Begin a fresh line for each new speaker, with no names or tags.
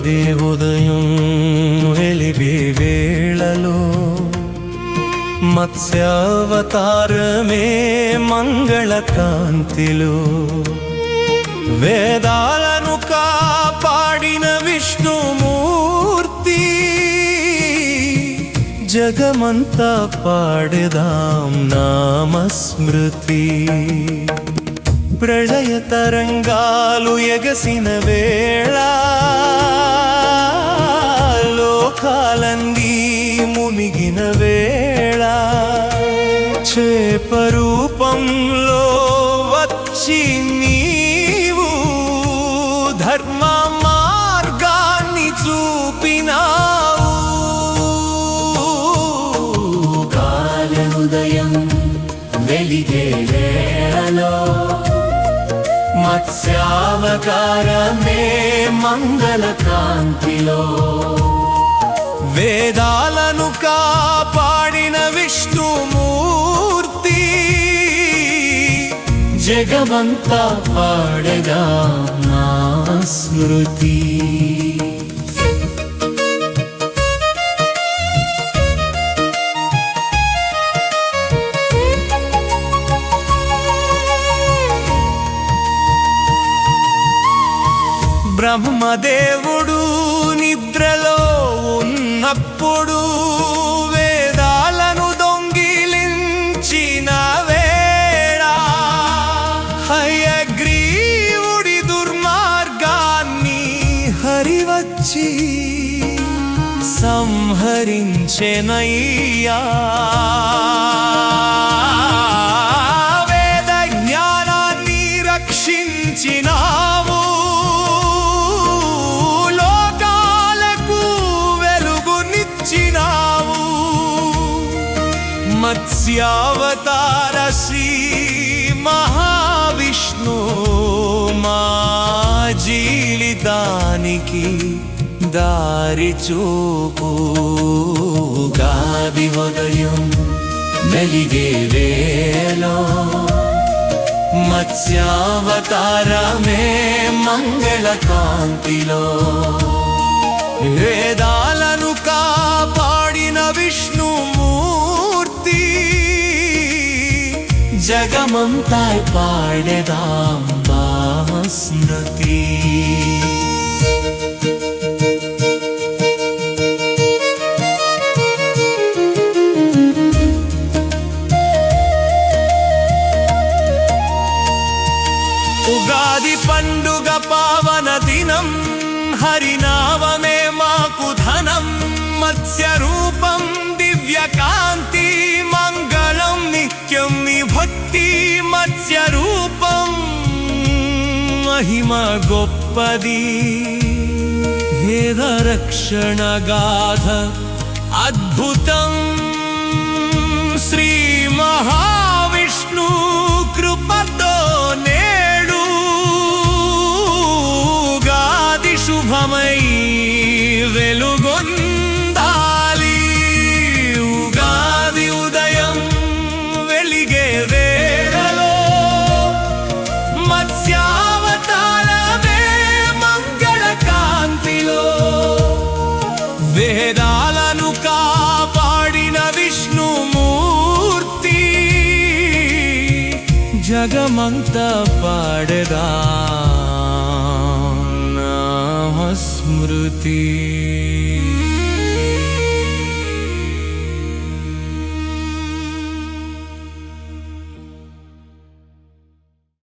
ఉగాది ఉదయం వెలిగే వేళలో మత్స్యావతారమే మంగళకాంతిలో వేదాలను కాపాడిన విష్ణుమూర్తి జగమంతా పాడెదాం నామస్మృతి ప్రళయ తరంగాలు ఎగసిన వేళ లోకాలన్నీ మునిగిన వేళ చేప రూపంలో వచ్చి నీవు ధర్మ మార్గాన్ని చూపినావు
కాలముదయం వెలిగే వేళలో మత్స్యావతారమే మంగళకాంతిలో
వేదాలను కాపాడిన విష్ణుమూర్తి
జగమంతా పాడగా నా స్మృతి
బ్రహ్మదేవుడు నిద్రలో ఉన్నప్పుడు వేదాలను దొంగిలించిన వేళ హయగ్రీవుడి దుర్మార్గాన్ని హరివచ్చి సంహరించెనయ్యా వేద జ్ఞానాన్ని రక్షించినావు మత్స్యావతార శ్రీ మహావిష్ణు మా జీవితానికి దారి చూపు
ఉగాది ఉదయం వెలిగే వేళలో మత్స్యావతారమే మంగళకాంతిలో
వేదాలను కాపాడిన విష్ణుమూర్తి
జగమంతా పాడెదాం స్మృతి
ఉగాది పండుగ పావన దినం హరినామమే మాకు ధనం మత్స్య రూపం దివ్యకాంతి మంగళం నిత్యం విభక్తి మత్స్య రూపం మహిమ గొప్పది వేద రక్షణ గాథ అద్భుతం శ్రీ మహావిష్ణు కృపతో నేడు ఉగాది శుభమై వెలుగొందాలి ఉగాది ఉదయం వెలిగే వేళలో మత్స్యావతారమే మంగళకాంతిలో వేదాలను కాపాడిన విష్ణుమూర్తి జగమంతా పాడెదా నామ స్మృతి